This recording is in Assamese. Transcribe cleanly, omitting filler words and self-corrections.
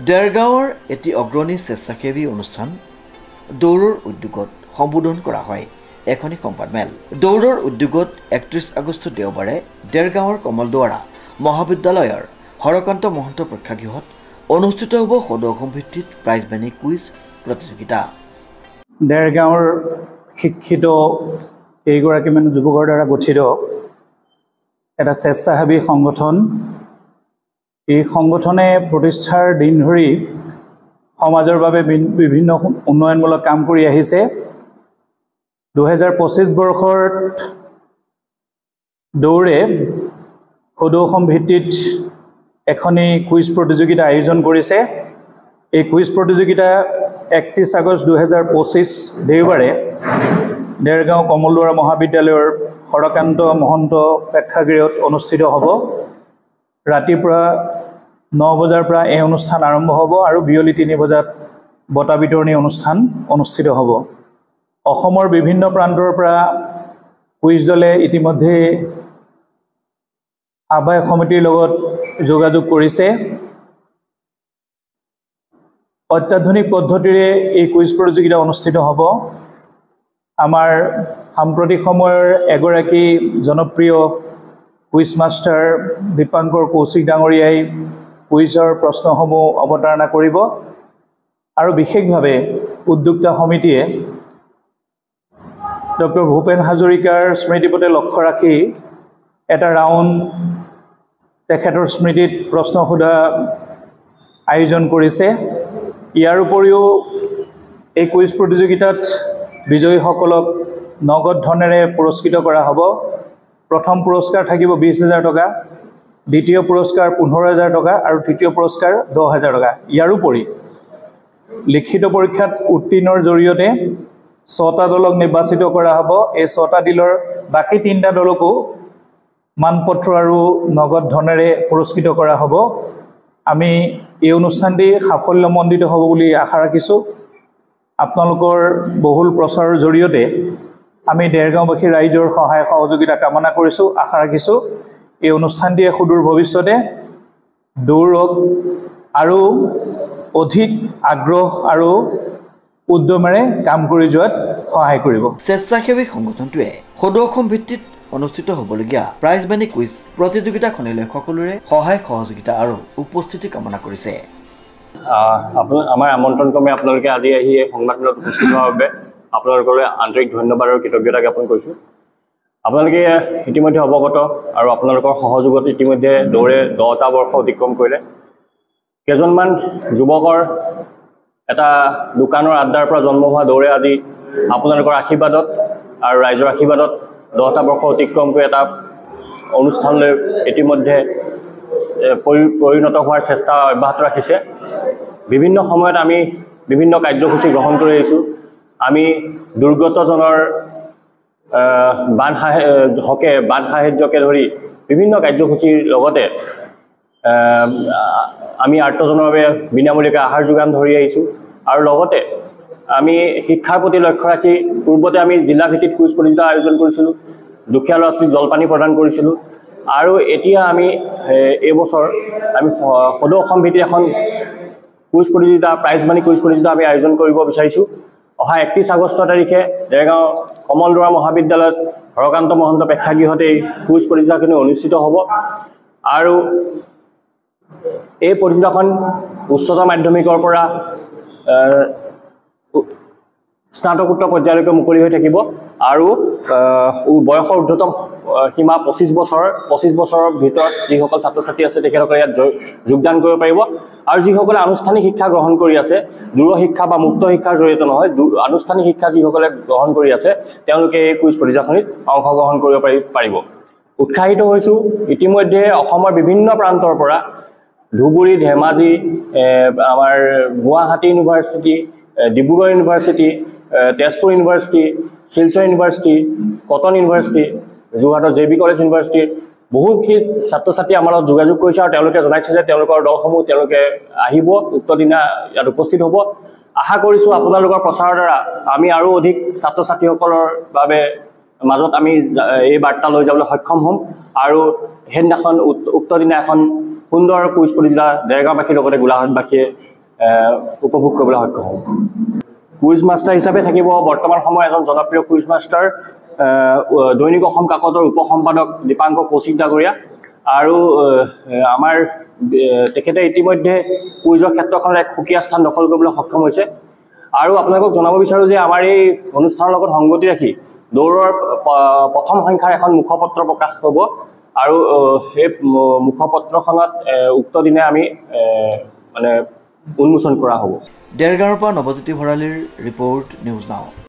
দেৰগাঁৱৰ এটি অগ্ৰণী স্বেচ্ছাসেৱী অনুষ্ঠান দৌৰৰ উদ্যোগত সম্বোধন কৰা হয় এখনি সংবাদমেল। দৌৰৰ উদ্যোগত 31 আগষ্ট দেওবাৰে দেৰগাঁৱৰ কমলদুৱাৰা মহাবিদ্যালয়ৰ হৰকান্ত মহন্ত প্ৰেক্ষাগৃহত অনুষ্ঠিত হ'ব সদৌ অসম ভিত্তিক প্ৰাইজ মানি কুইজ প্ৰতিযোগিতা। দেৰগাঁৱৰ শিক্ষিত কেইগৰাকীমান যুৱকৰ দ্বাৰা গঠিত এটা স্বেচ্ছাসেৱী সংগঠন। এই সংগঠনে প্ৰতিষ্ঠাৰ দিন ধৰি সমাজৰ বাবে বিভিন্ন উন্নয়নমূলক কাম কৰি আহিছে। 2025 বৰ্ষত দৌৰে সদৌ অসম ভিত্তিত এখনি কুইজ প্ৰতিযোগিতা আয়োজন কৰিছে। এই কুইজ প্ৰতিযোগিতা 31 আগষ্ট 2025 দেওবাৰে দেৰগাঁও কমলদুৱাৰা মহাবিদ্যালয়ৰ হৰকান্ত মহন্ত প্ৰেক্ষাগৃহত অনুষ্ঠিত হ'ব। ৰাতিপুৱা 9 বজাৰ পৰা এই অনুষ্ঠান আৰম্ভ হ'ব আৰু বিয়লি 3 বজাত বঁটা বিতৰণী অনুষ্ঠান অনুষ্ঠিত হ'ব। অসমৰ বিভিন্ন প্ৰান্তৰ পৰা কুইজ দলে ইতিমধ্যে আহ্বায়ক সমিতিৰ লগত যোগাযোগ কৰিছে। অত্যাধুনিক পদ্ধতিৰে এই কুইজ প্ৰতিযোগিতা অনুষ্ঠিত হ'ব। আমাৰ সাম্প্ৰতিক সময়ৰ এগৰাকী জনপ্ৰিয় কুইজ মাষ্টাৰ দীপাংকৰ কৌশিক ডাঙৰীয়াই কুইজৰ প্ৰশ্নসমূহ অৱতাৰণা কৰিব আৰু বিশেষভাৱে উদ্যোক্তা সমিতিয়ে ডক্টৰ ভূপেন হাজৰিকাৰ স্মৃতিপটে লক্ষ্য ৰাখি এটা ৰাউণ্ড তেখেতৰ স্মৃতিত প্ৰশ্ন সোধা আয়োজন কৰিছে। ইয়াৰ উপৰিও এই কুইজ প্ৰতিযোগিতাত বিজয়ীসকলক নগদ ধনেৰে পুৰস্কৃত কৰা হ'ব। প্ৰথম পুৰস্কাৰ থাকিব 20,000 টকা, দ্বিতীয় পুৰস্কাৰ 15,000 টকা আৰু তৃতীয় পুৰস্কাৰ 10,000 টকা। ইয়াৰ উপৰি লিখিত পৰীক্ষাত উত্তীৰ্ণৰ জৰিয়তে 6টা দলক নিৰ্বাচিত কৰা হ'ব। এই 6টা দলৰ বাকী 3টা দলকো মানপত্ৰ আৰু নগদ ধনেৰে পুৰস্কৃত কৰা হ'ব। আমি এই অনুষ্ঠানটি সাফল্যমণ্ডিত হ'ব বুলি আশা ৰাখিছোঁ। আপোনালোকৰ বহুল প্ৰচাৰৰ জৰিয়তে আমি দেৰগাঁওবাসী ৰাইজৰ সহায় সহযোগিতা কামনা কৰিছোঁ। আশা ৰাখিছোঁ এই অনুষ্ঠানটিয়ে সুদূৰ ভৱিষ্যতে দৌৰক আৰু অধিক আগ্ৰহ আৰু উদ্যমেৰে কাম কৰি যোৱাত সহায় কৰিব। স্বেচ্ছাসেৱী সংগঠনটোৱে সদৌ অসম ভিত্তিত অনুষ্ঠিত হ'বলগীয়া প্ৰাইজ মানি কুইজ প্ৰতিযোগিতাখনিলৈ সকলোৰে সহায় সহযোগিতা আৰু উপস্থিতি কামনা কৰিছে। আমাৰ আমন্ত্ৰণ ক্ৰমে আপোনালোকে আজি আহি এই সংবাদমেলত উপস্থিত হোৱাৰ বাবে আপোনালোকলৈ আন্তৰিক ধন্যবাদ আৰু কৃতজ্ঞতা জ্ঞাপন কৰিছোঁ। আপোনালোকে ইতিমধ্যে অৱগত আৰু আপোনালোকৰ সহযোগত ইতিমধ্যে দৌৰে 10টা বৰ্ষ অতিক্ৰম কৰিলে। কেইজনমান যুৱকৰ এটা দোকানৰ আড্ডাৰ পৰা জন্ম হোৱা দৌৰে আজি আপোনালোকৰ আশীৰ্বাদত আৰু ৰাইজৰ আশীৰ্বাদত 10টা বৰ্ষ অতিক্ৰম কৰি এটা অনুষ্ঠানলৈ ইতিমধ্যে পৰিণত হোৱাৰ চেষ্টা অব্যাহত ৰাখিছে। বিভিন্ন সময়ত আমি বিভিন্ন কাৰ্যসূচী গ্ৰহণ কৰি আহিছোঁ। আমি দুৰ্গতজনৰ বান সাহায্যকে ধৰি বিভিন্ন কাৰ্যসূচীৰ লগতে আমি আৰ্তজনৰ বাবে বিনামূলীয়াকৈ আহাৰ যোগান ধৰি আহিছোঁ আৰু লগতে আমি শিক্ষাৰ প্ৰতি লক্ষ্য ৰাখি পূৰ্বতে আমি জিলা ভিত্তিক কুইজ প্ৰতিযোগিতা আয়োজন কৰিছিলোঁ, দুখীয়া ল'ৰা ছোৱালীক জলপানী প্ৰদান কৰিছিলোঁ আৰু এতিয়া আমি এইবছৰ আমি সদৌ অসম ভিত্তিক এখন কুইজ প্ৰতিযোগিতা প্ৰাইজ মানি কুইজ প্ৰতিযোগিতা আমি আয়োজন কৰিব বিচাৰিছোঁ। অহা 31 আগষ্ট তাৰিখে দেৰগাঁও কমলদুৱাৰা মহাবিদ্যালয়ত হৰকান্ত মহন্ত প্ৰেক্ষাগৃহত এই কুইজ প্ৰতিযোগিতাখিনি অনুষ্ঠিত হ'ব আৰু এই প্ৰতিযোগিতাখন উচ্চতৰ মাধ্যমিকৰ পৰা স্নাতকোত্তৰ পৰ্যায়লৈকে মুকলি হৈ থাকিব আৰু বয়সৰ ঊৰ্ধ্বতম সীমা 25 বছৰৰ ভিতৰত যিসকল ছাত্ৰ ছাত্ৰী আছে তেখেতসকলে ইয়াত যোগদান কৰিব পাৰিব আৰু যিসকলে আনুষ্ঠানিক শিক্ষা গ্ৰহণ কৰি আছে, দূৰ শিক্ষা বা মুক্ত শিক্ষাৰ জৰিয়তে নহয়, আনুষ্ঠানিক শিক্ষা যিসকলে গ্ৰহণ কৰি আছে তেওঁলোকে এই কুইজ প্ৰতিযোগিতাখনিত অংশগ্ৰহণ কৰিব পাৰিব। উৎসাহিত হৈছোঁ ইতিমধ্যে অসমৰ বিভিন্ন প্ৰান্তৰ পৰা ধুবুৰী, ধেমাজি, আমাৰ Guwahati university, Dibrugarh university, Tezpur university, Silchar university, cotton university, যোৰহাটৰ JB কলেজ ইউনিভাৰ্চিটি বহুখিনি ছাত্ৰ ছাত্ৰী আমাৰ লগত যোগাযোগ কৰিছে আৰু তেওঁলোকে জনাইছে যে তেওঁলোকৰ দলসমূহ তেওঁলোকে আহিব, উক্ত দিনা ইয়াত উপস্থিত হ'ব। আশা কৰিছোঁ আপোনালোকৰ প্ৰচাৰৰ দ্বাৰা আমি আৰু অধিক ছাত্ৰ ছাত্ৰীসকলৰ বাবে মাজত আমি এই বাৰ্তা লৈ যাবলৈ সক্ষম হ'ম আৰু সেইদিনাখন উক্ত দিনা এখন সুন্দৰ কুইজ প্ৰতিযোগিতা দেৰগাঁওবাসীৰ লগতে গোলাঘাটবাসীয়ে উপভোগ কৰিবলৈ সক্ষম হ'ব কুইজ মাষ্টাৰ হিচাপে থাকিব বৰ্তমান সময়ৰ এজন জনপ্ৰিয় কুইজ মাষ্টাৰ দৈনিক অসম কাকতৰ উপ সম্পাদক দীপাংকৰ কৌশিক ডাঙৰীয়া আৰু আমাৰ তেখেতে ইতিমধ্যে কুইজৰ ক্ষেত্ৰখনত এক সুকীয়া স্থান দখল কৰিবলৈ সক্ষম হৈছে আৰু আপোনালোকক জনাব বিচাৰো যে আমাৰ এই অনুষ্ঠানৰ লগত সংগতি ৰাখি দৌৰৰ প্ৰথম সংখ্যাৰ এখন মুখপত্ৰ প্ৰকাশ হ'ব আৰু এই মুখপত্ৰখনত উক্ত দিনে আমি মানে উন্মোচন কৰা হ'ব দেৰগাঁৱৰ পৰা নৱজ্যোতি ভৰালীৰ ৰিপৰ্ট নিউজ নাও